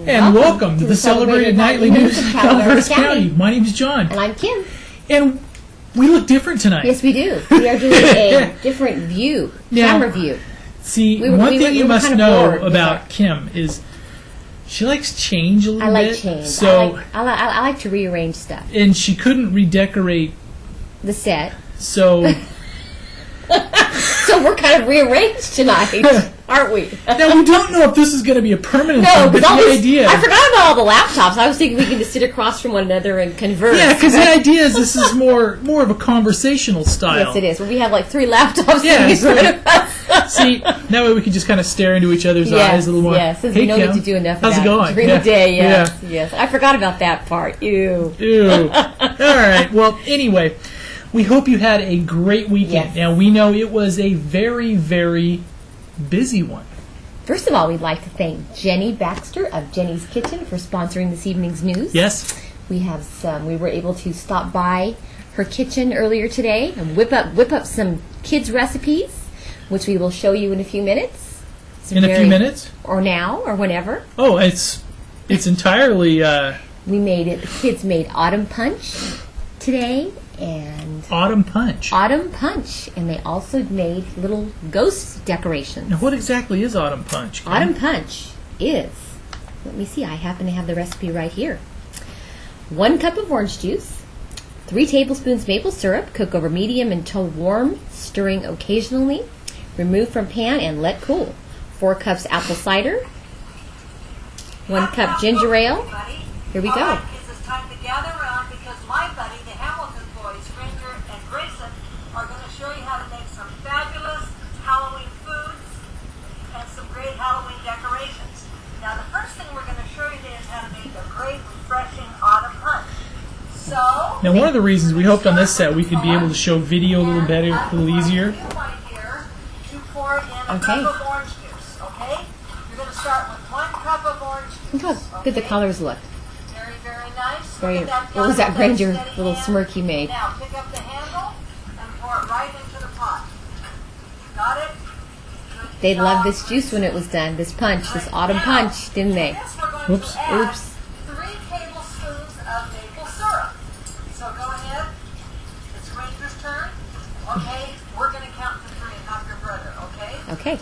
And welcome to the celebrated nightly news of Calaveras County. My name is John. And I'm Kim. And we look different tonight. Yes, we do. We are doing a different view, camera view. See, one thing you must know about Kim is she likes change a little bit. I like change. So I like to rearrange stuff. And she couldn't redecorate the set. So so we're kind of rearranged tonight, aren't we? Now, we don't know if this is going to be a permanent thing, but the idea... I forgot about all the laptops. I was thinking we can just sit across from one another and converse. Yeah, because the idea is this is more of a conversational style. Yes, it is. Well, we have like 3 laptops sitting in front of us. See, that way we can just kind of stare into each other's eyes a little more. Yes, since we don't get to do enough of How's that it going? during the day. Yes. I forgot about that part. Ew. All right. Well, anyway... We hope you had a great weekend. Yes. Now, we know it was a very, very busy one. First of all, we'd like to thank Jenny Baxter of Jenny's Kitchen for sponsoring this evening's news. Yes. We were able to stop by her kitchen earlier today and whip up some kids' recipes, which we will show you in a few minutes. In a few minutes? Or now, or whenever. Oh, it's entirely... The kids made autumn punch today. And Autumn Punch, and they also made little ghost decorations. Now, what exactly is Autumn Punch? Kim? Autumn Punch is, let me see, I happen to have the recipe right here. 1 cup of orange juice, 3 tablespoons maple syrup, cook over medium until warm, stirring occasionally. Remove from pan and let cool. 4 cups apple cider, 1 cup ginger ale. Here we go. It's time to gather around because my buddy, the Hamilton boys, Ranger and Grayson, are going to show you how to make some fabulous Halloween foods and some great Halloween decorations. Now, the first thing we're going to show you today is how to make a great, refreshing autumn punch. So, now, one of the reasons we hoped on this set we could be able to show video a little better, a little easier. To pour in a cup of orange juice, okay? You're going to start with 1 cup of orange juice. Look how good the colors look. Very nice. What was that Granger little smirk you made? Now pick up the handle and pour it right into the pot. Got it? They loved this juice when it was done. This punch, this autumn punch, didn't they? Oops. 3 tablespoons of maple syrup. So go ahead. It's Granger's turn. Okay, we're going to count to 3 and not your brother. Okay? Okay.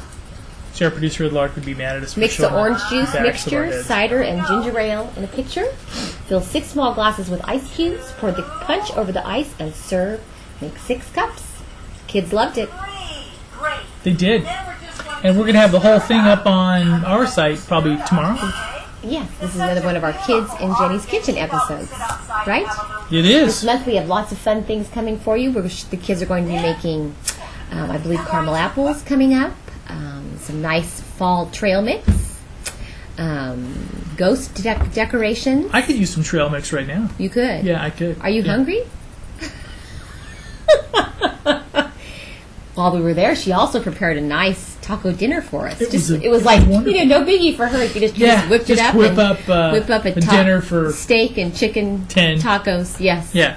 So our producer at large would be mad at us. Mix the orange juice mixture, cider, and ginger ale in a pitcher. Fill 6 small glasses with ice cubes. Pour the punch over the ice and serve. Make 6 cups. Kids loved it. Great. They did. And we're going to have the whole thing up on our site probably tomorrow. Yes, this is another one of our Kids in Jenny's Kitchen episodes, right? It is. This month we have lots of fun things coming for you. The kids are going to be making, I believe, caramel apples coming up. Some nice fall trail mix, ghost decorations. I could use some trail mix right now. You could. Yeah, I could. Are you hungry? While we were there, she also prepared a nice taco dinner for us. It was like no biggie for her. You just whipped it up. Whip up a dinner for steak and chicken 10 tacos. Yes. Yeah.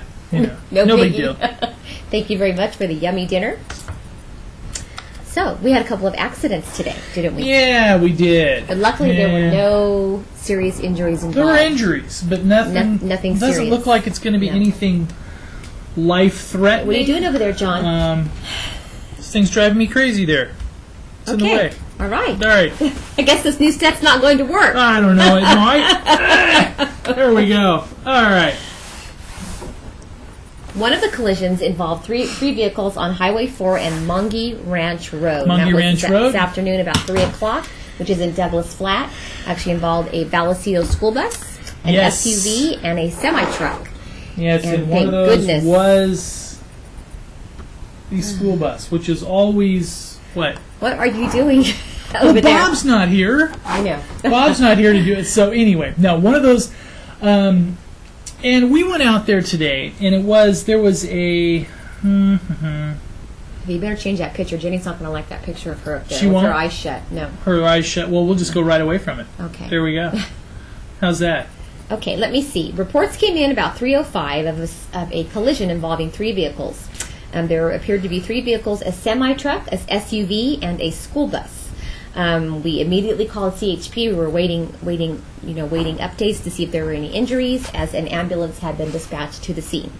No big deal. Thank you very much for the yummy dinner. So, we had a couple of accidents today, didn't we? Yeah, we did. But luckily there were no serious injuries involved. There were injuries, but nothing serious. Doesn't look like it's going to be anything life-threatening. What are you doing over there, John? This thing's driving me crazy there. It's in the way. All right. I guess this new set's not going to work. I don't know. It might. There we go. All right. One of the collisions involved three vehicles on Highway 4 and Mungie Ranch Road. This afternoon about 3 o'clock, which is in Douglas Flat. Actually involved a Vallecito school bus, an SUV, and a semi-truck. Yes, and one of those was the school bus, which is always what? What are you doing over there? Bob's not here. I know. Bob's not here to do it. So anyway, no, one of those... and we went out there today, and there was a... You better change that picture. Jenny's not going to like that picture of her up there. She won't? With her eyes shut. No. Her eyes shut. Well, we'll just go right away from it. Okay. There we go. How's that? Okay, let me see. Reports came in about 3:05 of a collision involving 3 vehicles. There appeared to be 3 vehicles, a semi-truck, a SUV, and a school bus. We immediately called CHP. We were waiting updates to see if there were any injuries, as an ambulance had been dispatched to the scene.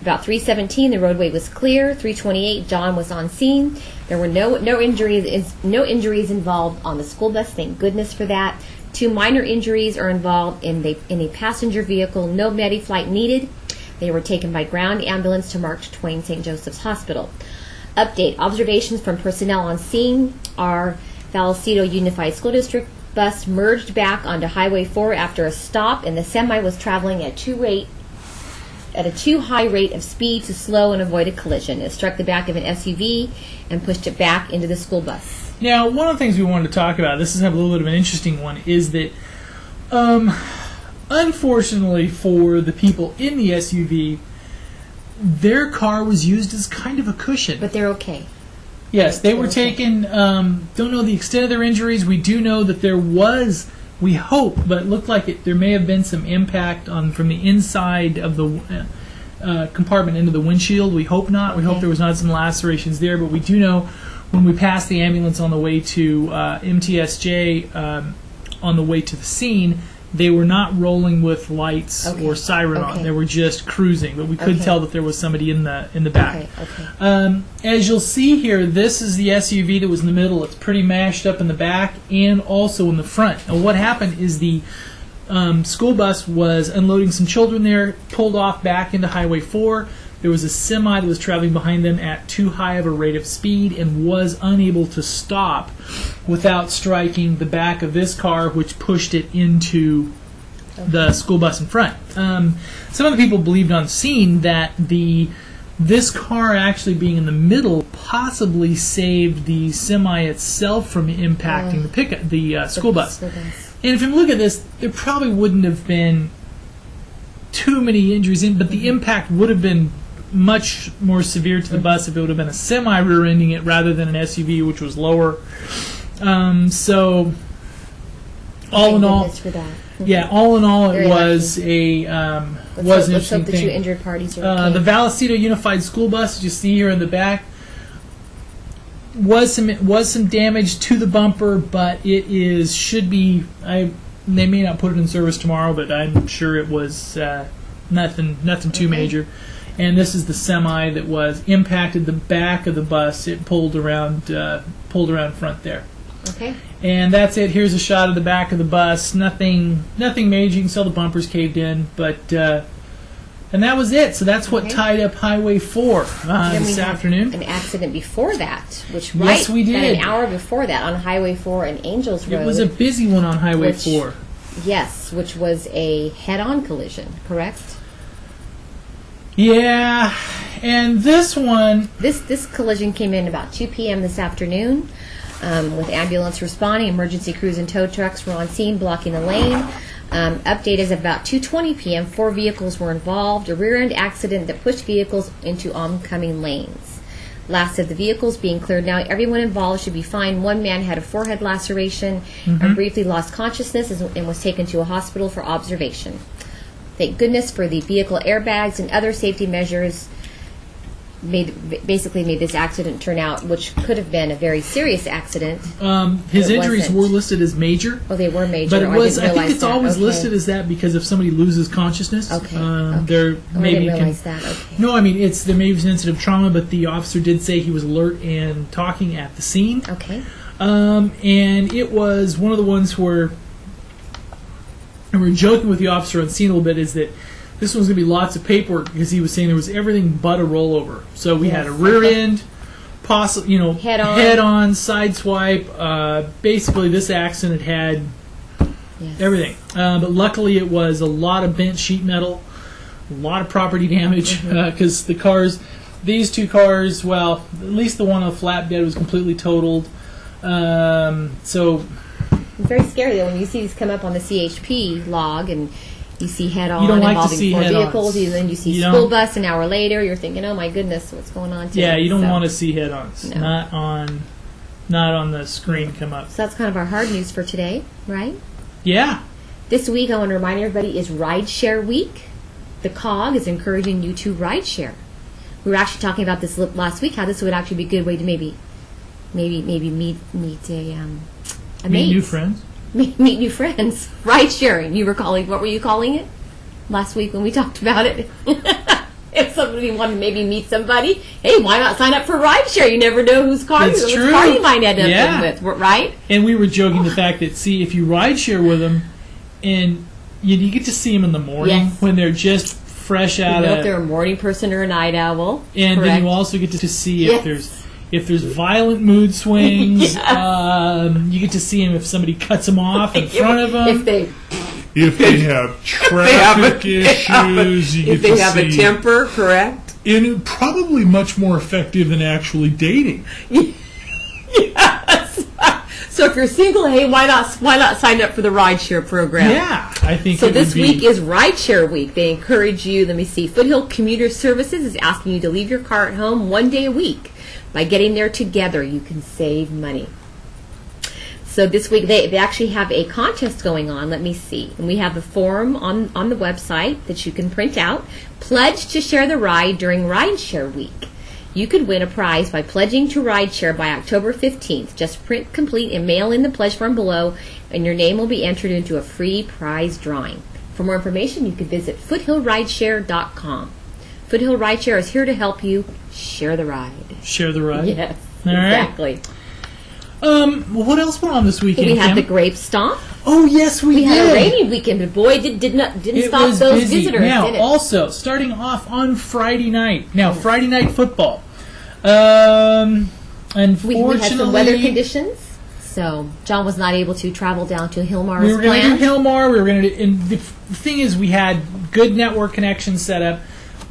About 3:17, the roadway was clear. 3:28, John was on scene. There were no injuries involved on the school bus. Thank goodness for that. 2 minor injuries are involved in a passenger vehicle. No Medi-Flight needed. They were taken by ground ambulance to Mark Twain St. Joseph's Hospital. Update: observations from personnel on scene are Vallecito Unified School District bus merged back onto Highway 4 after a stop, and the semi was traveling at a too high rate of speed to slow and avoid a collision. It struck the back of an SUV and pushed it back into the school bus. Now, one of the things we wanted to talk about, this is a little bit of an interesting one, is that unfortunately for the people in the SUV, their car was used as kind of a cushion. But they're okay. Yes, they were taken, don't know the extent of their injuries. We do know that there was, we hope, but it looked like there may have been some impact from the inside of the compartment into the windshield. We hope not. We hope there was not some lacerations there, but we do know when we passed the ambulance on the way to MTSJ, on the way to the scene, they were not rolling with lights or siren on. They were just cruising, but we could tell that there was somebody in the back. As you'll see here, this is the SUV that was in the middle. It's pretty mashed up in the back and also in the front. Now, what happened is the school bus was unloading some children there, pulled off back into Highway 4. There was a semi that was traveling behind them at too high of a rate of speed and was unable to stop without striking the back of this car, which pushed it into the school bus in front. Some of the people believed on scene that this car actually being in the middle possibly saved the semi itself from impacting the school bus. And if you look at this, there probably wouldn't have been too many injuries but the impact would have been much more severe to the bus if it would have been a semi rear-ending it rather than an SUV, which was lower. So, all in all, it was an interesting let's hope the thing. 2 injured parties are okay. The Vallecito Unified School Bus, as you see here in the back, was some damage to the bumper, but should be. They may not put it in service tomorrow, but I'm sure it was nothing too major. And this is the semi that was impacted the back of the bus. It pulled around front there. Okay. And that's it. Here's a shot of the back of the bus. Nothing major. You can tell the bumpers caved in, but and that was it. So that's what tied up Highway 4 this afternoon. An accident before that, which yes, we did. An hour before that on Highway 4 and Angels Road. It was a busy one on Highway 4. Yes, which was a head-on collision, correct? Yeah, and this one... This collision came in about 2 p.m. this afternoon, with ambulance responding. Emergency crews and tow trucks were on scene blocking the lane. Update is about 2:20 p.m. 4 vehicles were involved. A rear-end accident that pushed vehicles into oncoming lanes. Last of the vehicles being cleared now. Everyone involved should be fine. One man had a forehead laceration and briefly lost consciousness and was taken to a hospital for observation. Thank goodness for the vehicle airbags and other safety measures basically made this accident turn out, which could have been a very serious accident. His injuries were listed as major. Oh, they were major. But I think it's always listed as that because if somebody loses consciousness, there may be. I didn't realize that. Okay. No, I mean there may be sensitive trauma, but the officer did say he was alert and talking at the scene. Okay. And it was one of the ones where. And we're joking with the officer on scene a little bit, is that this one's going to be lots of paperwork because he was saying there was everything but a rollover. So we had a rear end, head on, side swipe. Basically, this accident had everything. But luckily, it was a lot of bent sheet metal, a lot of property damage because these 2 cars, well, at least the one on the flatbed was completely totaled. So. It's very scary though when you see these come up on the CHP log and you see head-on involving 4 vehicles, and then you see school bus an hour later. You're thinking, oh my goodness, what's going on today? Yeah, you don't want to see head-ons. No. Not on the screen come up. So that's kind of our hard news for today, right? Yeah. This week, I want to remind everybody, is Ride Share Week. The COG is encouraging you to ride share. We were actually talking about this last week, how this would actually be a good way to maybe meet A Meet mate. new friends. Meet new friends. Ride sharing. What were you calling it last week when we talked about it? If somebody wanted to maybe meet somebody, hey, why not sign up for ride share? You never know whose car It's whose true. car you might end up Yeah. in with, right? And we were joking the fact that, see, if you ride share with them, and you get to see them in the morning Yes. when they're just fresh You out know of, if they're a morning person or a night owl. and Correct. then you also get to see Yes. if there's violent mood swings. Yes. You get to see them if somebody cuts them off in front of them. If If they have traffic issues, you If get they to have see. a temper, correct? And it's probably much more effective than actually dating. Yes. So if you're single, hey, why not sign up for the rideshare program? Yeah, I think So it this would be, week is Rideshare Week. They encourage you, let me see, Foothill Commuter Services is asking you to leave your car at home one day a week. By getting there together, you can save money. So this week they actually have a contest going on. Let me see. And we have the form on the website that you can print out. Pledge to share the ride during Rideshare Week. You could win a prize by pledging to Rideshare by October 15th. Just print, complete, and mail in the pledge form below, and your name will be entered into a free prize drawing. For more information, you can visit foothillrideshare.com. Foothill Rideshare is here to help you share the ride. share the ride. Yes, All right. exactly. Well, what else went on this weekend? We had Kim? the Grape Stomp. Oh yes, we We did. had a rainy weekend, but boy, didn't It stop was those busy. visitors, Now, did it? also starting off on Friday night. Now, Friday night football. we had Unfortunately, some weather conditions, so John was not able to travel down to Hilmar we as were going to do planned. Hillmar. We were going to do, and the thing is, we had good network connection set up,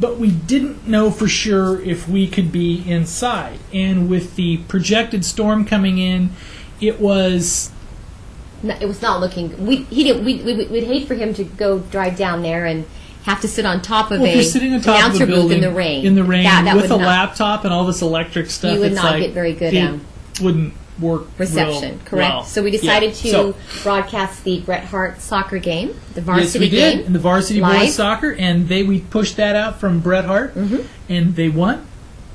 but we didn't know for sure if we could be inside. And with the projected storm coming in, it was No, it was not looking. We'd hate for him to go drive down there and have to sit on top of well, if a you're sitting on top of announcer a booth building in the rain. That with would a not- laptop and all this electric stuff. You would it's not like get very good, It wouldn't work reception, real correct? well. So we decided Yeah. to broadcast the Bret Hart soccer game, the Yes, varsity we did. game. And the varsity live. boys soccer, and we pushed that out from Bret Hart, and they won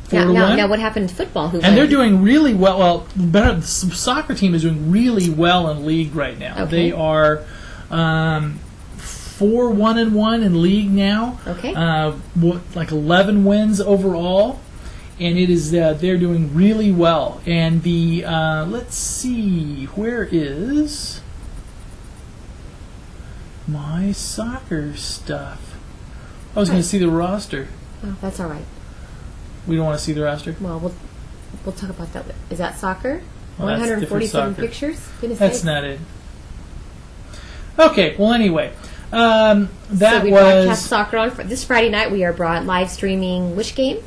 4-1. Now, what happened to football? Who And won? they're doing really well. Well, the soccer team is doing really well in league right now. Okay. They are 4-1-1 in league now. Okay. Like 11 wins overall, and it is they're doing really well. And the let's see, where is my soccer stuff? I was going to see the roster. Oh, that's all right. We don't want to see the roster. Well, we'll talk about that. Is that soccer? Well, that's different 147 soccer. pictures. Goodness That's sakes. not it. Okay. Well, anyway, that So we broadcast was soccer on this Friday night. We are live streaming which games?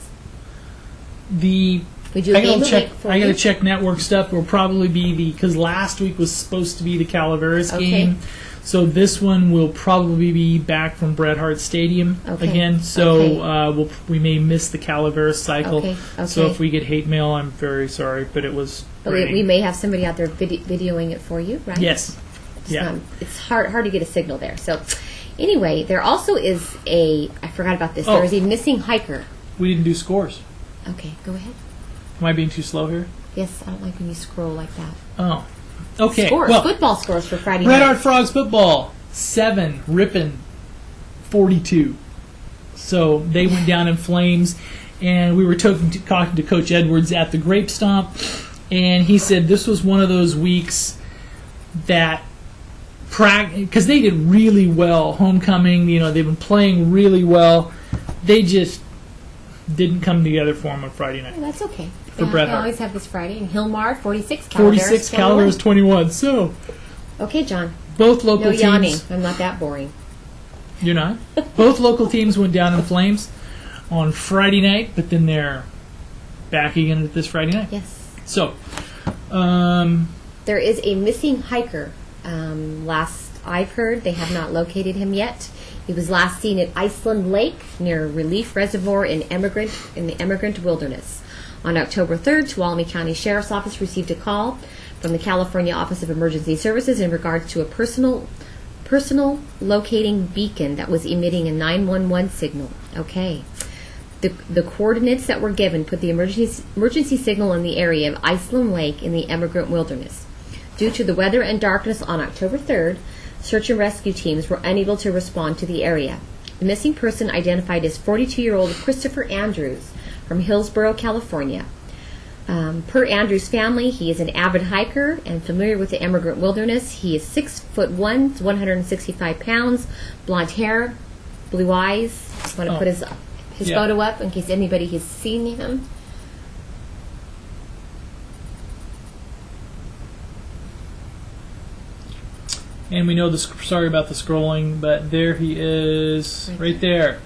the. We do a I game gotta a check. week for I gotta you. check network stuff. Will probably be because last week was supposed to be the Calaveras Okay. game, so this one will probably be back from Bret Hart Stadium Okay. again. So Okay. we may miss the Calaveras cycle. Okay. So Okay. if we get hate mail, I'm very sorry, but it was. But raining. we may have somebody out there videoing it for you, right? Yes. It's Yeah. it's hard to get a signal there. So anyway, there also is I forgot about this. Oh. There is a missing hiker. We didn't do scores. Okay, go ahead. Am I being too slow here? Yes, I don't like when you scroll like that. Oh. Okay. Scores, Well, football scores for Friday Red night. Hart Frogs football 7, Ripon 42. So they went down in flames, and we were talking to Coach Edwards at the Grape Stomp, and he said this was one of those weeks that because they did really well homecoming. They've been playing really well. They just didn't come together for them on Friday night. Oh, that's okay. For Bret they Hart. always have this Friday. And Hilmar 46, Calaveras 46, 21. Calaveras 21. So Okay, John. both local No teams. yawning. I'm not that boring. You're not? Both local teams went down in flames on Friday night, but then they're back again this Friday night. Yes. So, There is a missing hiker. Last I've heard, they have not located him yet. He was last seen at Iceland Lake near Relief Reservoir in the Emigrant Wilderness. On October 3rd, Tuolumne County Sheriff's Office received a call from the California Office of Emergency Services in regards to a personal locating beacon that was emitting a 911 signal. Okay. The coordinates that were given put the emergency signal in the area of Iceland Lake in the Emigrant Wilderness. Due to the weather and darkness on October 3rd, search and rescue teams were unable to respond to the area. The missing person identified as 42-year-old Christopher Andrews from Hillsborough, California. Per Andrews' family, he is an avid hiker and familiar with the emigrant wilderness. He is 6'1", 165 pounds, blonde hair, blue eyes. I want to put his photo up in case anybody has seen him. And we know sorry about the scrolling, but there he is, right there.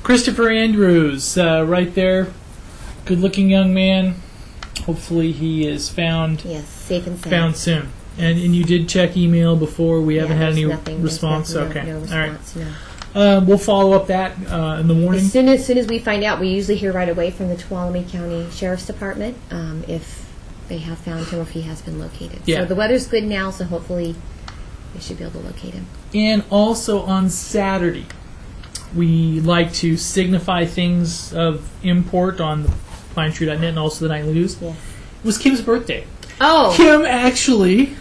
Christopher Andrews, right there. Good-looking young man. Hopefully he is found. Yes, safe and sound. Found soon. And you did check email before. We haven't had any response. Okay. No response. No. All right. We'll follow up that in the morning. As soon as we find out, we usually hear right away from the Tuolumne County Sheriff's Department if they have found him or if he has been located. Yeah. So the weather's good now, so hopefully we should be able to locate him. And also on Saturday, we like to signify things of import on the PineTree.net and also the Nightly News. Yes. It was Kim's birthday. Oh. Kim, actually,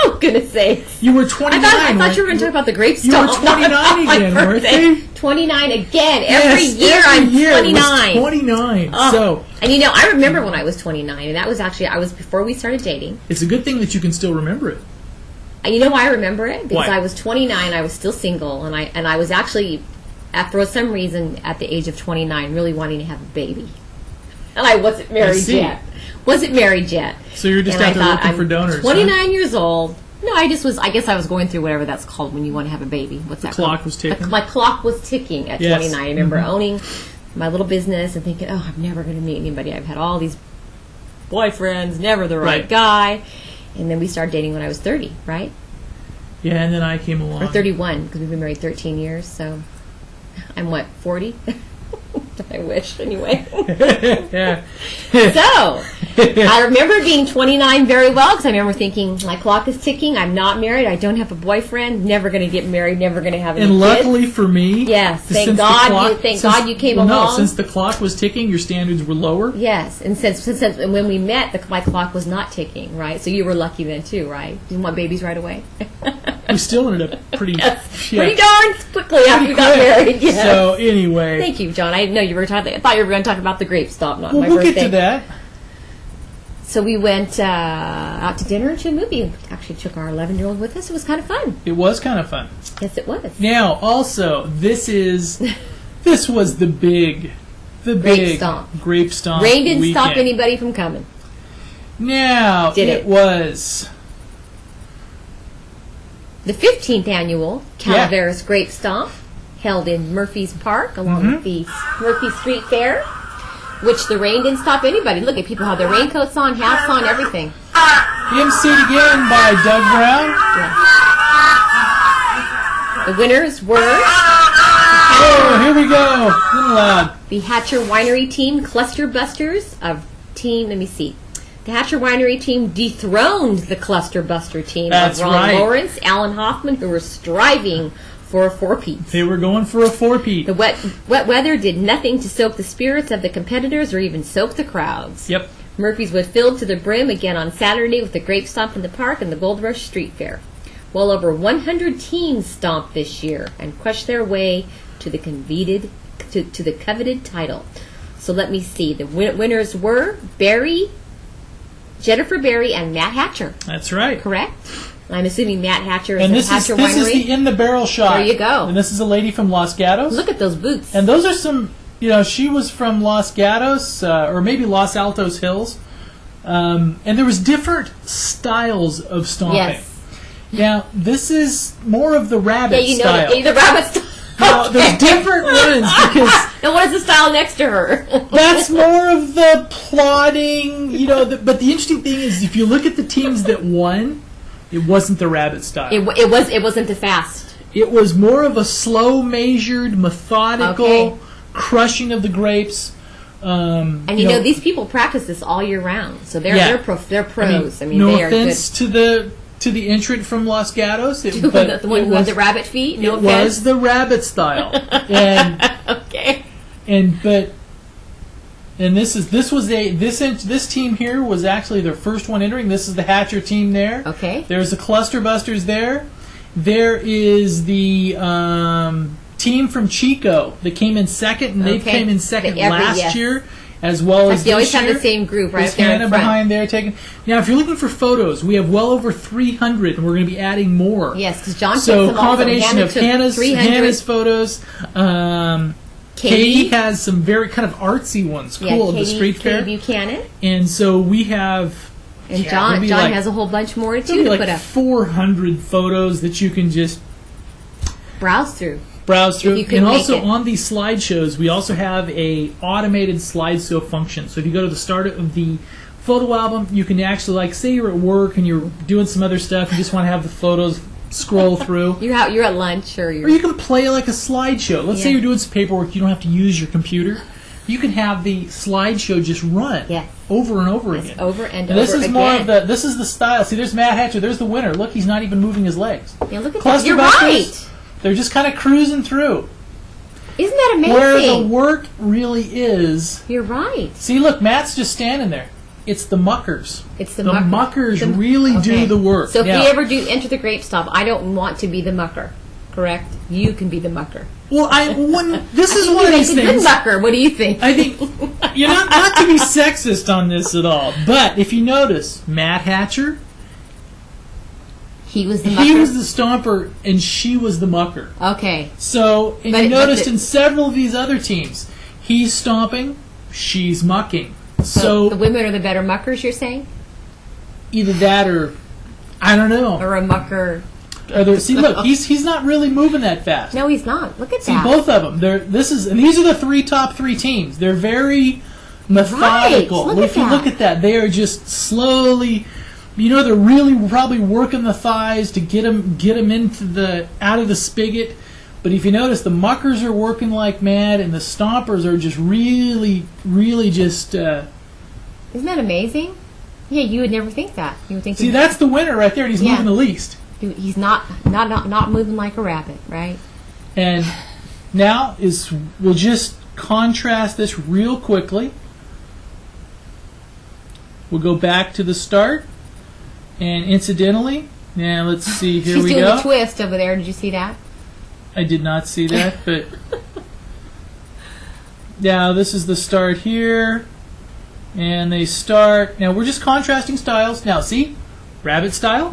Oh, goodness sakes. you were 29. I thought you were going to talk about the grape You stomp. were 29 again, weren't you? 29 again. Yes, I'm year 29. It was 29. Oh. So And I remember when I was 29, and that was actually, I was before we started dating. it's a good thing that you can still remember it. And you know why I remember it? Because Why? I was 29, I was still single, and I was actually, for some reason, at the age of 29, really wanting to have a baby. And I wasn't married yet. Wasn't married yet. So you're just And out I there thought, looking I'm for donors. 29 years old. No, I guess I was going through whatever that's called when you want to have a baby. What's that clock called? was ticking. My clock was ticking at Yes. 29. I remember owning my little business and thinking, oh, I'm never going to meet anybody. I've had all these boyfriends, never the right guy. And then we started dating when I was 30, right? Yeah, and then I came along. Or 31, because we've been married 13 years, so I'm, 40? I wish, anyway. Yeah. So, I remember being 29 very well, because I remember thinking, my clock is ticking, I'm not married, I don't have a boyfriend, never going to get married, never going to have any And kids. luckily for me, Yes, since thank the God clock- you came well, along. No, since the clock was ticking, your standards were lower. Yes, and since and when we met, my clock was not ticking, right? So you were lucky then too, right? Didn't want babies right away. We still ended up pretty Pretty darn quickly after we got married. Yes. So anyway, Thank you, John. I didn't know you were talking. I thought you were going to talk about the grape stomp, not well, my we'll birthday. get to that. So we went out to dinner and to a movie. We actually took our 11-year-old with us. It was kind of fun. It was kind of fun. Yes, it was. Now, also, this was the big stomp. grape stomp. Rain didn't weekend. stop anybody from coming. Now, Did it it? was The 15th annual Calaveras Grape Stomp, held in Murphy's Park along with the Murphy Street Fair, which the rain didn't stop anybody. Look at people have their raincoats on, hats on, everything. emceed again by Doug Brown. Yes. The winners were Oh, here we go. A little loud. the Hatcher Winery team, Cluster Busters of team. Let me see. The Hatcher Winery team dethroned the Cluster Buster team That's of Ron right. Lawrence, Alan Hoffman, who were striving for a four-peat. They were going for a four-peat. The wet weather did nothing to soak the spirits of the competitors or even soak the crowds. Yep. Murphy's was filled to the brim again on Saturday with the Grape Stomp in the park and the Gold Rush Street Fair. Well over 100 teams stomped this year and crushed their way to the coveted title. So let me see. The winners were Jennifer Berry and Matt Hatcher. That's right. Correct? I'm assuming Matt Hatcher is And the this Hatcher is Winery. the in the barrel shot. There you go. And this is a lady from Los Gatos. Look at those boots. And those are some. She was from Los Gatos or maybe Los Altos Hills, and there was different styles of stomping. Yes. Now this is more of the rabbit style. The rabbit style. Now, there's different ones because Now, what is the style next to her? that's more of the plodding, but the interesting thing is, if you look at the teams that won, it wasn't the rabbit style. It wasn't the fast. It was more of a slow, measured, methodical crushing of the grapes. And these people practice this all year round, so they're pros. No they are offense to the entrant from Los Gatos, good. The one who had the rabbit feet. No it offense. was the rabbit style, and Okay. but And this team here was actually their first one entering. This is the Hatcher team there. Okay. There's the Cluster Busters there. There is the team from Chico that came in second, and they Okay. came in second Yes. last year, as well as They always this have year. the same group right There's there in Hannah front. behind there taking. Now, if you're looking for photos, we have well over 300, and we're going to be adding more. Yes, because John took So some combination also. of took Hannah's 300. photos. Katie has some very kind of artsy ones. Cool, Yeah, of the street fair. Katie Buchanan. And so we have. And yeah, John maybe John like- has a whole bunch more too maybe to like put up. 400 photos that you can just Browse through. browse through. If you can And make also it. on these slideshows, we also have a automated slideshow function. So if you go to the start of the photo album, you can actually, like, say you're at work and you're doing some other stuff, you just want to have the photos scroll through. You're out. You're at lunch, or Or you're. you can play like a slideshow. Let's say Yeah. you're doing some paperwork, you don't have to use your computer. You can have the slideshow just run Yes. over and over Yes, again. over and And this over is more again. of the this is the style. See, there's Matt Hatcher. There's the winner. Look, he's not even moving his legs. Yeah, look at that. Cluster You're Busters, right. They're just kind of cruising through. Isn't that amazing? Where the work really is. You're right. See, look, Matt's just standing there. It's the muckers. It's the muckers The- really do okay. the work. So if Now- we ever do enter the grape stop, I don't want to be the mucker. Correct? You can be the mucker. Well, this is You one of make these a good things. mucker. What do you think? I think you're not to be sexist on this at all, but if you notice, Matt Hatcher, He was the mucker. he was the stomper and she was the mucker. Okay. So, and But- you but noticed the- in several of these other teams, he's stomping, she's mucking. So the So women are the better muckers, you're saying? either that or I don't know. Or a mucker? See, look, he's not really moving that fast. No, he's not. Look at See, that. both of them. These are the top three teams. They're very methodical. Right, look If at you that. look at that, they are just slowly. They're really probably working the thighs to get them into out of the spigot. But if you notice, the muckers are working like mad, and the stompers are just really, really just. Isn't that amazing? Yeah, you would never think that. You would think See, that's the winner right there, and he's Yeah. moving the least. he's not moving like a rabbit, right? And now we'll just contrast this real quickly. We'll go back to the start, and incidentally, now let's see. Here She's we doing go. the twist over there. Did you see that? I did not see that, but now this is the start here, and they start. Now we're just contrasting styles. Now see, rabbit style.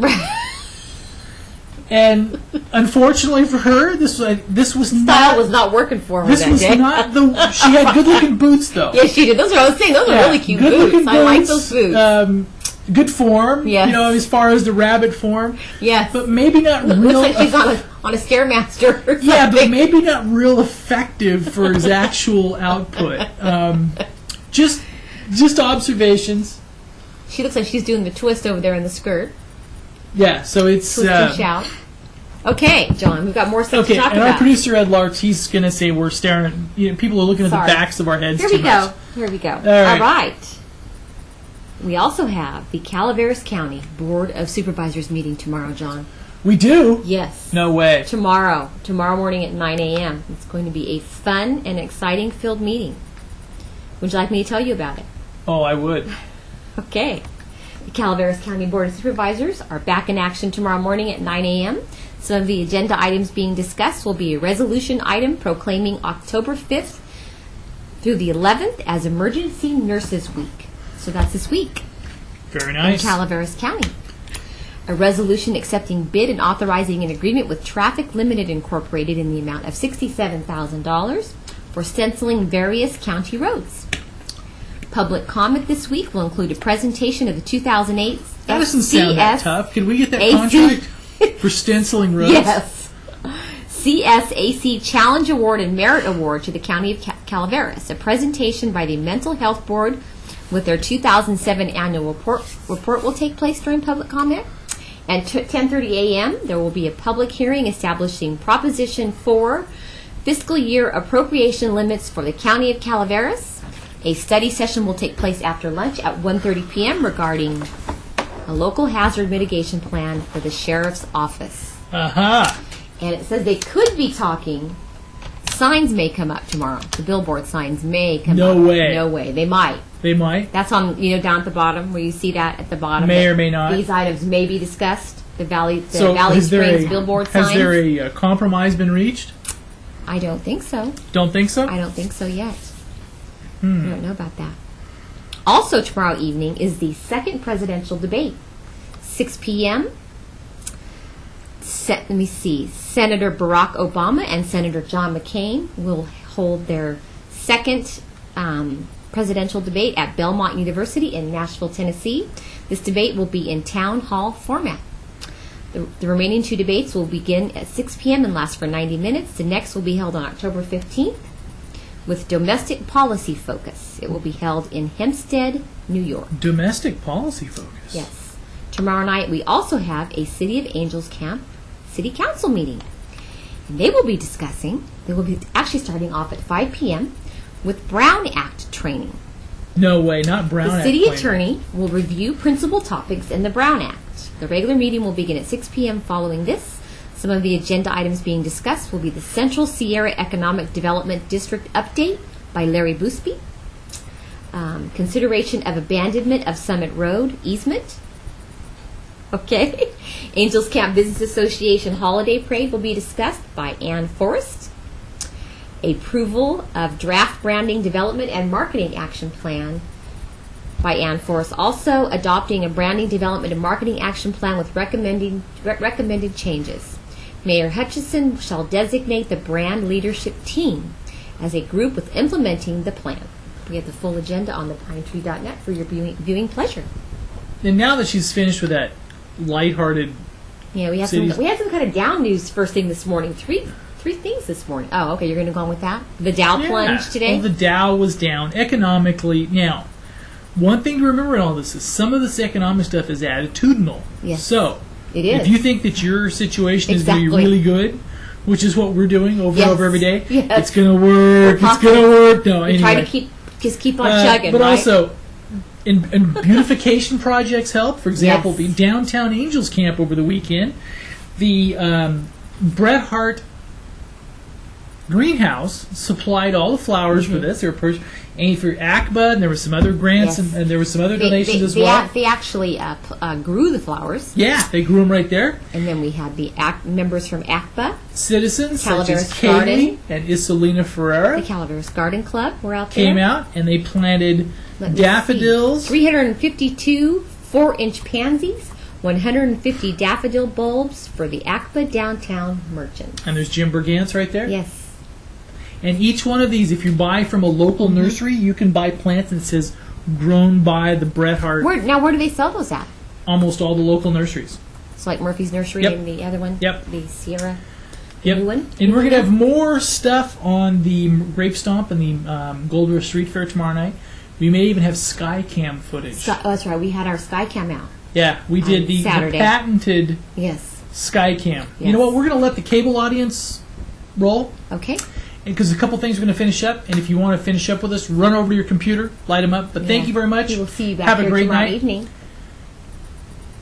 And unfortunately for her, this was Style not. was not working for her This that was day. not the. She had good-looking boots, though. Yes, she did. Those are what I was saying. Those are really cute good-looking boots. I like those boots. Good form. Yes. As far as the rabbit form, Yes. but maybe not real. Looks like she's on a Scaremaster. Or yeah, but something. maybe not real effective for his actual output. Just observations. She looks like she's doing the twist over there in the skirt. Yeah, so it's Twist and shout. Okay, John, we've got more stuff okay. to talk And about. our producer Ed Larks, he's gonna say we're staring at. People are looking at Sorry. the backs of our heads. Here too we much. go. Here we go. right. All right. We also have the Calaveras County Board of Supervisors meeting tomorrow, John. We do. Yes. No way. Tomorrow morning at 9 a.m. It's going to be a fun and exciting filled meeting. Would you like me to tell you about it? Oh, I would. Okay. The Calaveras County Board of Supervisors are back in action tomorrow morning at 9 a.m. Some of the agenda items being discussed will be a resolution item proclaiming October 5th through the 11th as Emergency Nurses Week. So that's this week Very in nice. Calaveras County. A resolution accepting bid and authorizing an agreement with Traffic Limited Incorporated in the amount of $67,000 for stenciling various county roads. Public comment this week will include a presentation of the 2008 That doesn't sound that tough. Could we get that AC contract for stenciling roads? Yes. CSAC Challenge Award and Merit Award to the County of Calaveras. A presentation by the Mental Health Board with their 2007 annual report will take place during public comment. At 10:30 a.m., there will be a public hearing establishing Proposition 4 fiscal year appropriation limits for the County of Calaveras. A study session will take place after lunch at 1:30 p.m. regarding a local hazard mitigation plan for the Sheriff's Office. Aha. And it says they could be talking signs may come up tomorrow. The billboard signs may come up. No way. No way. They might. They might. That's on, down at the bottom where you see that at the bottom. May or may not. These items may be discussed. The Valley has there Springs billboard signs. Has there a compromise been reached? I don't think so. Don't think so? I don't think so yet. I don't know about that. Also tomorrow evening is the second presidential debate. 6 p.m. Let me see. Senator Barack Obama and Senator John McCain will hold their second presidential debate at Belmont University in Nashville, Tennessee. This debate will be in town hall format. The remaining two debates will begin at 6 p.m. and last for 90 minutes. The next will be held on October 15th with domestic policy focus. It will be held in Hempstead, New York. Domestic policy focus? Yes. Tomorrow night we also have a City of Angels Camp City Council meeting. And they will be actually starting off at 5 p.m. with Brown Act training. No way, not Brown Act. The city attorney will review principal topics in the Brown Act. The regular meeting will begin at 6 p.m. following this. Some of the agenda items being discussed will be the Central Sierra Economic Development District update by Larry Boosby, consideration of abandonment of Summit Road easement. Okay. Angels Camp Business Association Holiday Parade will be discussed by Ann Forrest. Approval of draft branding development and marketing action plan by Ann Forrest. Also adopting a branding development and marketing action plan with recommended changes. Mayor Hutchison shall designate the brand leadership team as a group with implementing the plan. We have the full agenda on thepinetree.net for your viewing pleasure. And now that she's finished with that lighthearted, yeah, we have some kind of down news first thing this morning. Three things this morning. Oh, okay, you're going to go on with that? The Dow plunged today? Well, the Dow was down economically. Now, one thing to remember in all this is some of this economic stuff is attitudinal. Yes. So, it is. if you think that your situation is going to be really good, which is what we're doing over and over every day, it's going to work. It's going to work. No, anyway. Try to keep on chugging, but right? also, and beautification projects help. For example, the Downtown Angels Camp over the weekend, the Bret Hart Greenhouse supplied all the flowers for this. They were and for ACBA, and there were some other grants, and there were some other donations as well. They actually grew the flowers. Yeah, they grew them right there. And then we had the members from ACBA. Citizens such Calaveras as Garden. Katie and Isolina Ferreira. The Calaveras Garden Club were out there. Came out, and they planted daffodils. 352 4-inch pansies, 150 daffodil bulbs for the ACBA Downtown Merchants. And there's Jim Bergantz right there. Yes. And each one of these, if you buy from a local nursery, you can buy plants and it says grown by the Bret Hart. Where do they sell those at? Almost all the local nurseries. It's like Murphy's Nursery and the other one? Yep. The Sierra. Yep. New one? And we're going to have more stuff on the Grape Stomp and the Gold Rush Street Fair tomorrow night. We may even have Skycam footage. Oh, that's right. We had our Skycam out. Yeah, we did the patented Skycam. Yes. You know what? We're going to let the cable audience roll. Okay. Because a couple things are going to finish up, and if you want to finish up with us, run over to your computer, light them up. But thank you very much. We will see you back Have here a great tomorrow night. evening.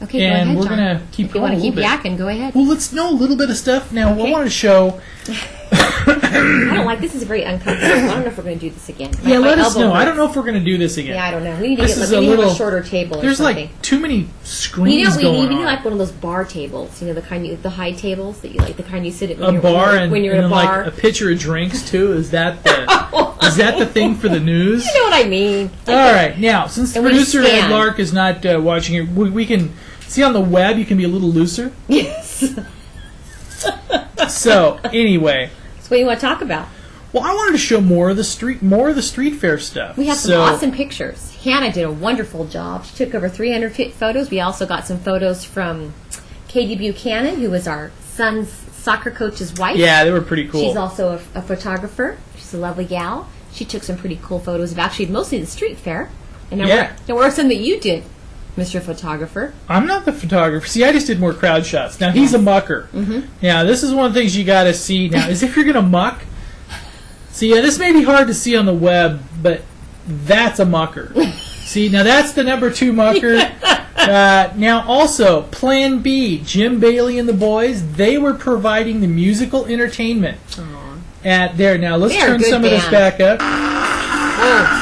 Okay, and go ahead, we're going to keep going. If you want to keep yakking, go ahead. Well, let's know a little bit of stuff. Now, I want to show... I don't like this. Is very uncomfortable. I don't know if we're going to do this again. Let us know. Hurts. I don't know if we're going to do this again. Yeah, I don't know. We need to get a shorter table. There's like too many screens going on. We need like one of those bar tables. You know, the high tables that you like, the kind you sit at when you're in a bar. Like a pitcher of drinks too. Is that the thing for the news? You know what I mean. All right. Now, since the producer Ed Lark is not watching it, we can see on the web. You can be a little looser. Yes. So anyway. So what do you want to talk about? Well, I wanted to show more of the street fair stuff. We have some awesome pictures. Hannah did a wonderful job. She took over 300 photos. We also got some photos from Katie Buchanan, who was our son's soccer coach's wife. Yeah, they were pretty cool. She's also a photographer. She's a lovely gal. She took some pretty cool photos of actually mostly the street fair. And there were some that you did, Mr. Photographer. I'm not the photographer. See, I just did more crowd shots. Now, he's a mucker. Mm-hmm. Now, this is one of the things you got to see. Now, is if you're going to muck. See, this may be hard to see on the web, but that's a mucker. See, now that's the number 2 mucker. Now, also, Plan B, Jim Bailey and the boys, they were providing the musical entertainment. Aww. at there. Now let's They are turn good some of this band. back up. Oh.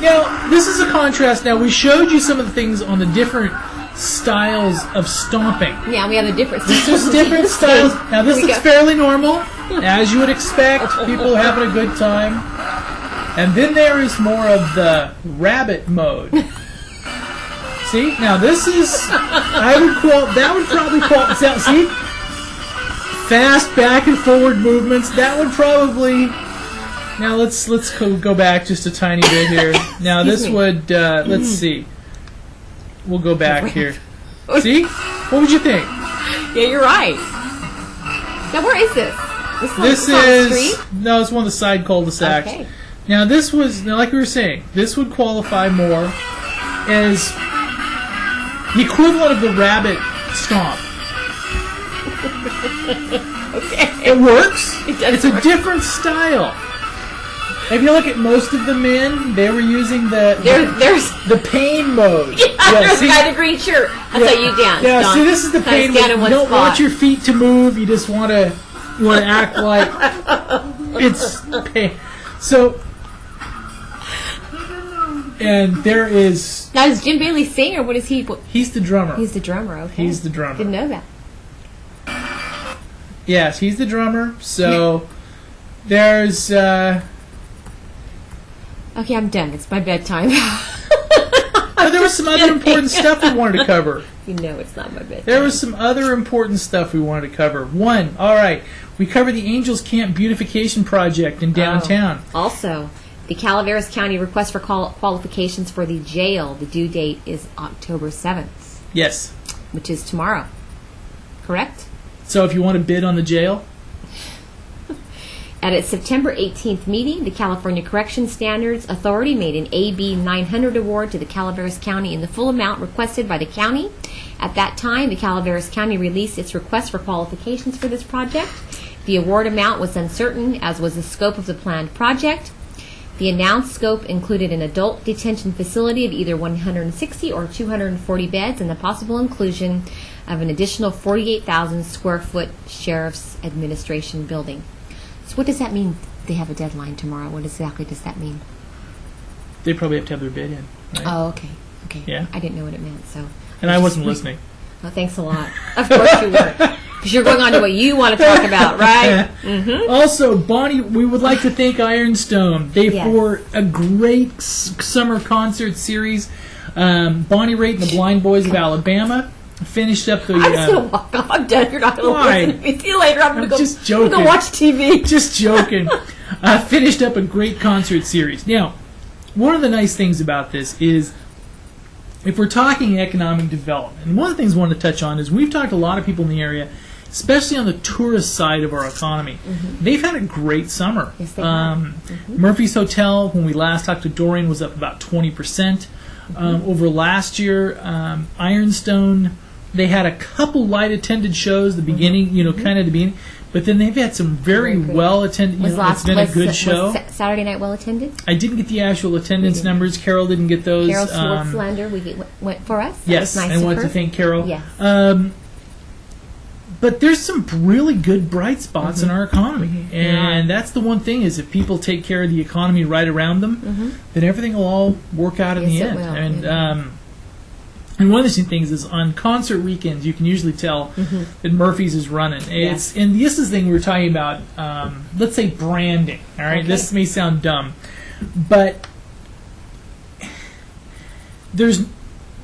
Now, this is a contrast. Now, we showed you some of the things on the different styles of stomping. Yeah, we have a different. There's different styles. Now, this Here we looks go. fairly normal, as you would expect. People having a good time. And then there is more of the rabbit mode. See? Now, this is... that would probably qualify... See? Fast back and forward movements. That would probably... Now let's go back just a tiny bit here. Now Excuse this me. would let's see. We'll go back here. See? What would you think? Yeah, you're right. Now, where is this? This on the is street? no, it's one of the side cul-de-sacs. Okay. Now this was now, like we were saying, this would qualify more as the equivalent of the rabbit stomp. Okay. It works. It does It's a work. different style. If you look at most of the men, they were using There's the pain mode. there's see? a guy in a green shirt. That's how you dance. Yeah, Don. see, this is the Kinda pain stand mode. in You one don't spot. want your feet to move. You just want to act like it's pain. So, and there is. Now, does Jim Bailey sing, or what is he? He's the drummer. He's the drummer. Okay. He's the drummer. Didn't know that. Yes, he's the drummer. So there's. Okay, I'm done. It's my bedtime. Oh, there was some other important stuff we wanted to cover. You know it's not my bedtime. There was some other important stuff we wanted to cover. One, all right, we covered the Angels Camp Beautification Project in downtown. Also, the Calaveras County request for qualifications for the jail. The due date is October 7th, Yes. which is tomorrow. Correct? So if you want to bid on the jail, At its September 18th meeting, the California Correction Standards Authority made an AB 900 award to the Calaveras County in the full amount requested by the county. At that time, the Calaveras County released its request for qualifications for this project. The award amount was uncertain, as was the scope of the planned project. The announced scope included an adult detention facility of either 160 or 240 beds and the possible inclusion of an additional 48,000 square foot Sheriff's Administration building. So what does that mean? They have a deadline tomorrow. What exactly does that mean? they probably have to have their bid in. Right? Oh, okay. Okay. Yeah. I didn't know what it meant, so. And I wasn't listening. Oh, thanks a lot. Of course you were. Because you're going on to what you want to talk about, right? Also, Bonnie, we would like to thank Ironstone. They Yes. for a great summer concert series. Bonnie Raitt and the Blind Boys of Alabama finished up the. I'm just going to walk off. I'm done. You're not going to Why? listen to me. See you later. I'm going to go. just I'm joking. going to watch TV. Just joking. Finished up a great concert series. Now, one of the nice things about this is, if we're talking economic development, and one of the things I wanted to touch on is we've talked to a lot of people in the area, especially on the tourist side of our economy. They've had a great summer. Yes, they have. Murphy's Hotel, when we last talked to Dorian, was up about 20%. Over last year, Ironstone, they had a couple light attended shows the beginning, kind of the beginning, but then they've had some very Very good. well attended. It's been a good show. Was Saturday night well attended? I didn't get the actual attendance numbers. Carol didn't get those. Carol Schwartzlander went for us. That Yes, was nice I of want her. to thank Carol. Yes. But there's some really good bright spots in our economy, and that's the one thing is if people take care of the economy right around them, then everything will all work out in the Yes, it end. will. And one of the things is on concert weekends, you can usually tell that Murphy's is running. Yes. And this is the thing we were talking about. Let's say branding. All right, Okay. this may sound dumb, but there's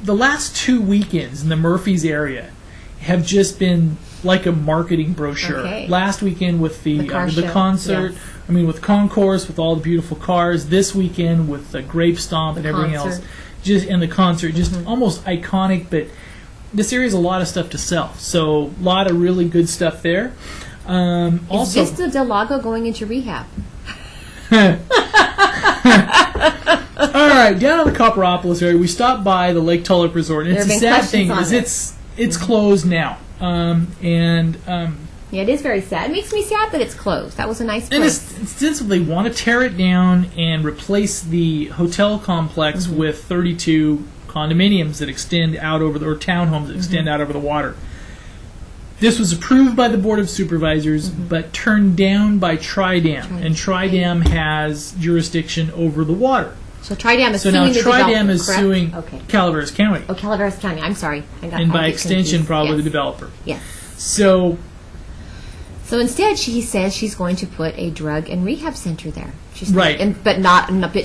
the last 2 weekends in the Murphy's area have just been like a marketing brochure. Okay. Last weekend with the car show, concert, yes. I mean with Concourse with all the beautiful cars. This weekend with the Grape Stomp and everything else, concert. just and the concert, just almost iconic. But this area has a lot of stuff to sell, so a lot of really good stuff there. Is Also, Vista Del Lago going into rehab? all right, down in the Copperopolis area, we stopped by the Lake Tulloch Resort. And There it's have a been sad thing questions is on it's closed now, Yeah, it is very sad. It makes me sad that it's closed. That was a nice And place. it's since they want to tear it down and replace the hotel complex with 32 condominiums that extend out over or townhomes that extend out over the water. This was approved by the Board of Supervisors, but turned down by Tridam, and Tridam has jurisdiction over the water. So Tridam is So suing now the Tridam developer, is correct? suing Okay. Calaveras County, Oh, Calaveras County. I'm sorry. and by I get extension, confused. probably Yes. the developer. Yes. So So instead, she says she's going to put a drug and rehab center there. She's Right. But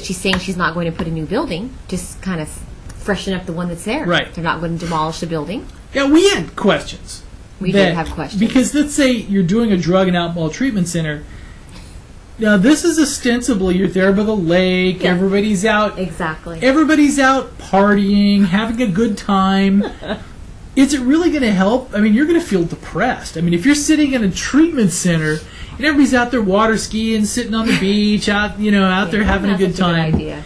she's saying she's not going to put a new building, just kind of freshen up the one that's there. Right. They're not going to demolish the building. yeah, we had questions. We did have questions. Because let's say you're doing a drug and alcohol treatment center. Now this is ostensibly you're there by the lake. Yeah. Everybody's out. Exactly. Everybody's out partying, having a good time. Is it really going to help? I mean, you're going to feel depressed. I mean, if you're sitting in a treatment center and everybody's out there water skiing, sitting on the beach, out there having a good That's time. idea.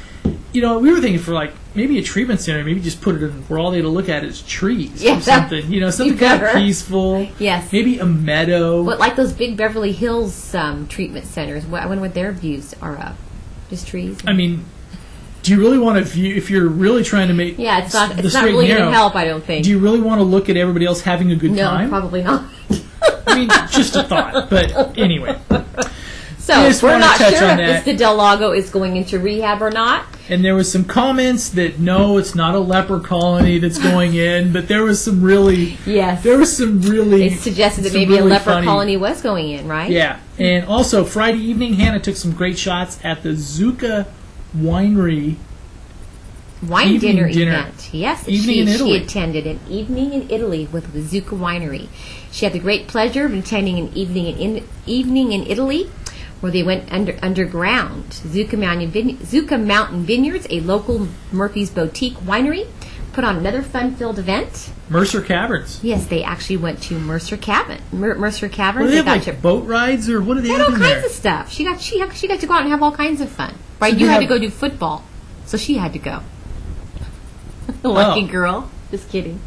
We were thinking for like maybe a treatment center, maybe just put it in where all they had to look at is trees Yeah, or something. Something kind better. of peaceful. Yes. Maybe a meadow. But like those big Beverly Hills treatment centers, I wonder what their views are of. Just trees. I mean, do you really want to view if you're really trying to make Yeah, it's not the really straight and going to narrow, help, I don't think. Do you really want to look at everybody else having a good No, time? probably not. I mean, just a thought. But anyway. So I just we're wanna not touch sure on if that. Mr. Del Lago is going into rehab or not. And there was some comments that no, it's not a leper colony that's going in, but there was some really Yes. really It suggested that some maybe a really leper funny- colony was going in, right? Yeah. And also Friday evening Hannah took some great shots at the Zucca Winery Wine Evening dinner dinner. event. Yes, Evening in Italy. she attended an evening in Italy with the Zucca Winery. She had the great pleasure of attending an evening in Italy, where they went underground. Zucca Mountain Vineyards, a local Murphy's Boutique winery, put on another fun-filled event. Mercer Caverns. Yes, they actually went to Mercer Caverns. What do they They have, got like boat rides or what do they They had have all in kinds there? of stuff. She got to go out and have all kinds of fun. Right? So You they had to have- go do football, so she had to go. Lucky Oh. girl. Just kidding.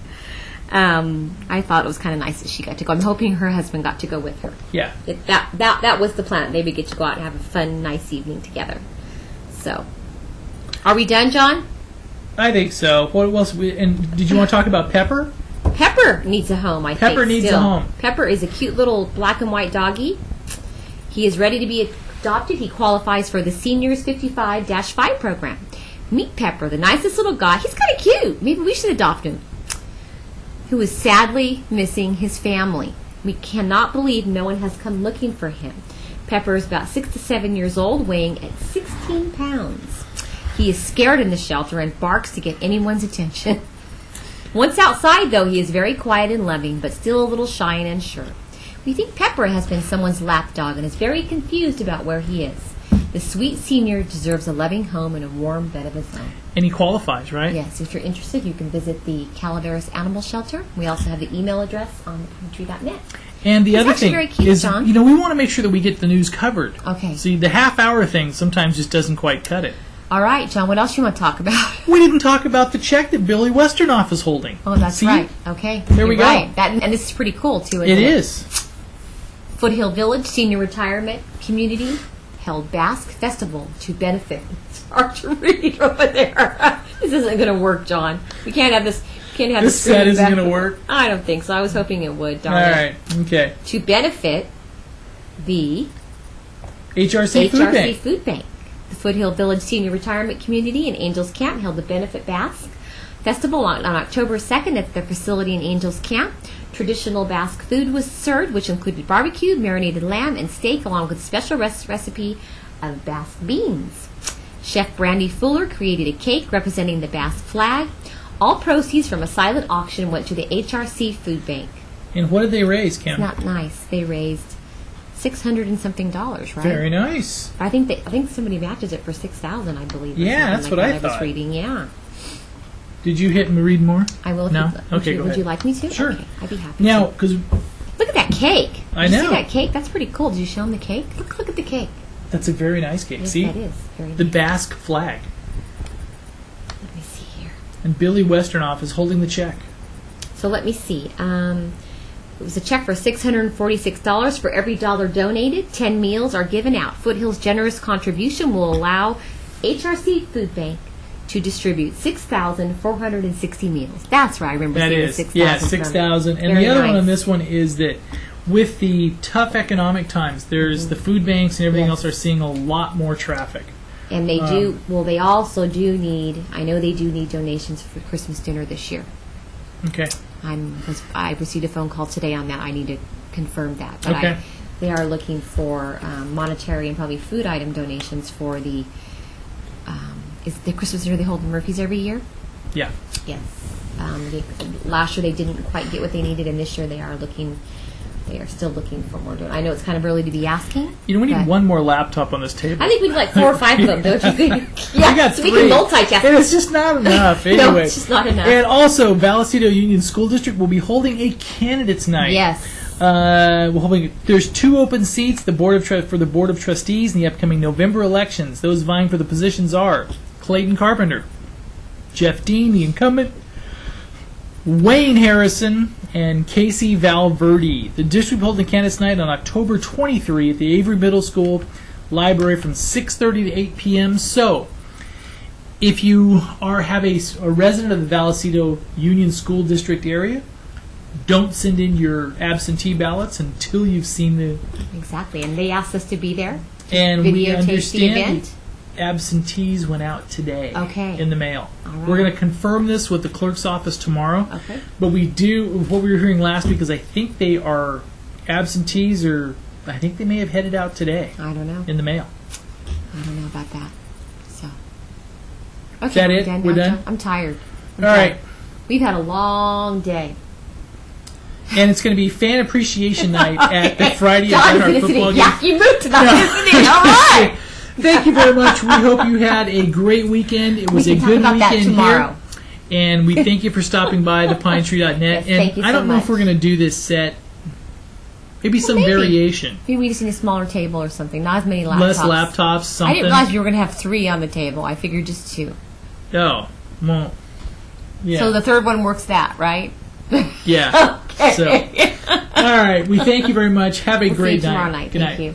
I thought it was kind of nice that she got to go. I'm hoping her husband got to go with her. Yeah. That was the plan. They would get to go out and have a fun, nice evening together. So, are we done, John? I think so. What else? And did you want to talk about Pepper? Pepper needs a home, I think. Pepper needs a still. home. Pepper is a cute little black and white doggy. He is ready to be adopted. He qualifies for the Seniors 55-5 program. Meet Pepper, the nicest little guy. He's kind of cute. Maybe we should adopt him. Who is sadly missing his family. We cannot believe no one has come looking for him. Pepper is about 6 to 7 years old, weighing at 16 pounds. He is scared in the shelter and barks to get anyone's attention. Once outside, though, he is very quiet and loving, but still a little shy and unsure. We think Pepper has been someone's lapdog and is very confused about where he is. The sweet senior deserves a loving home and a warm bed of his own. And he qualifies, right? Yes, if you're interested, you can visit the Calaveras Animal Shelter. We also have the email address on thepinetree.net. And the It's other actually thing very cute, is, John. we want to make sure that we get the news covered. Okay. See, the half-hour thing sometimes just doesn't quite cut it. All right, John, what else you want to talk about? We didn't talk about the check that Billy Westernoff is holding. Oh, that's See? right. Okay. There we You're go. Right. And this is pretty cool, too, isn't It it? is. Foothill Village Senior Retirement Community held Basque Festival to benefit. It's hard to read over there. This isn't going to work, John. We can't have this. Can't have This screen set isn't back. going to work. I don't think so. I was hoping it would. All Darn it. right. Okay. To benefit the HRC Food Bank. Food Bank. The Foothill Village Senior Retirement Community in Angels Camp held the Benefit Basque Festival on October 2nd at their facility in Angels Camp. Traditional Basque food was served, which included barbecue, marinated lamb, and steak, along with a special recipe of Basque beans. Chef Brandy Fuller created a cake representing the Basque flag. All proceeds from a silent auction went to the HRC Food Bank. And what did they raise, Kim? Not nice. They raised $600 and something, right? Very nice. I think somebody matches it for $6,000, I believe. or Yeah, something that's like what that I I was thought. reading. Yeah, Did you hit and read more? I will. If No? you, Okay, go would ahead. you like me to? Sure. Okay, I'd be happy. Now, to. because Look at that cake. I Did you know. see that cake? That's pretty cool. Did you show them the cake? Look at the cake. that's a very nice cake. Yes, See? that is very The nice. Basque flag. Let me see here. And Billy Westernoff is holding the check. So let me see. It was a check for $646. For every dollar donated, 10 meals are given out. Foothill's generous contribution will allow HRC Food Bank to distribute 6,460 meals. That's right. I remember That seeing is, 6,000. yeah, 6,000. And Very the other one nice. on this one is that with the tough economic times, there's the food banks and everything Yes. else are seeing a lot more traffic. And they do, well, they also do need, I know they do need donations for Christmas dinner this year. Okay. I received a phone call today on that. I need to confirm that. But Okay. they are looking for monetary and probably food item donations for the, is the Christmas dinner they hold in Murphy's every year? Yeah. Yes. Last year they didn't quite get what they needed, and this year they are still looking for more. I know it's kind of early to be asking. You know, we need but one more laptop on this table. I think we need like 4 or 5 of them, don't you think? Yeah, I got so 3. we can multitask. And it's just not enough. Anyway. No, it's just not enough. And also, Vallecito Union School District will be holding a candidates night. Yes. There's 2 open seats for the Board of Trustees in the upcoming November elections. Those vying for the positions are Clayton Carpenter, Jeff Dean, the incumbent, Wayne Harrison, and Casey Valverde. The district will hold the candidates night on October 23 at the Avery Middle School Library from 6:30 to 8 p.m. So, if you have a resident of the Vallecito Union School District area, don't send in your absentee ballots until you've seen the. Exactly, and they asked us to be there. And we Videotape the understand event. the absentees went out today. Okay. In the mail. All right. We're going to confirm this with the clerk's office tomorrow. Okay. But we do what we were hearing last week is I think they are absentees, or I think they may have headed out today I don't know. in the mail. I don't know about that. So. Okay, Is that it? I'm We're done? I'm tired. All right. We've had a long day. And it's going to be Fan Appreciation Night at the Friday John's at our gonna sit football in game. yucky mood tonight, isn't he? All right. Thank you very much. We hope you had a great weekend. It was We a can talk good about that weekend tomorrow. here. And we thank you for stopping by thepinetree.net. Yes, and thank you I so don't know if much. we're going to do this set. Maybe some maybe. variation. Maybe we just need a smaller table or something. Not as many laptops. Less laptops, I something. didn't realize you were going to have 3 on the table. I figured just 2. Oh, well, yeah. So the third one works that, right? yeah. Okay. So, all right. We thank you very much. Have a We'll see great you tomorrow night. night. Good Thank night. you.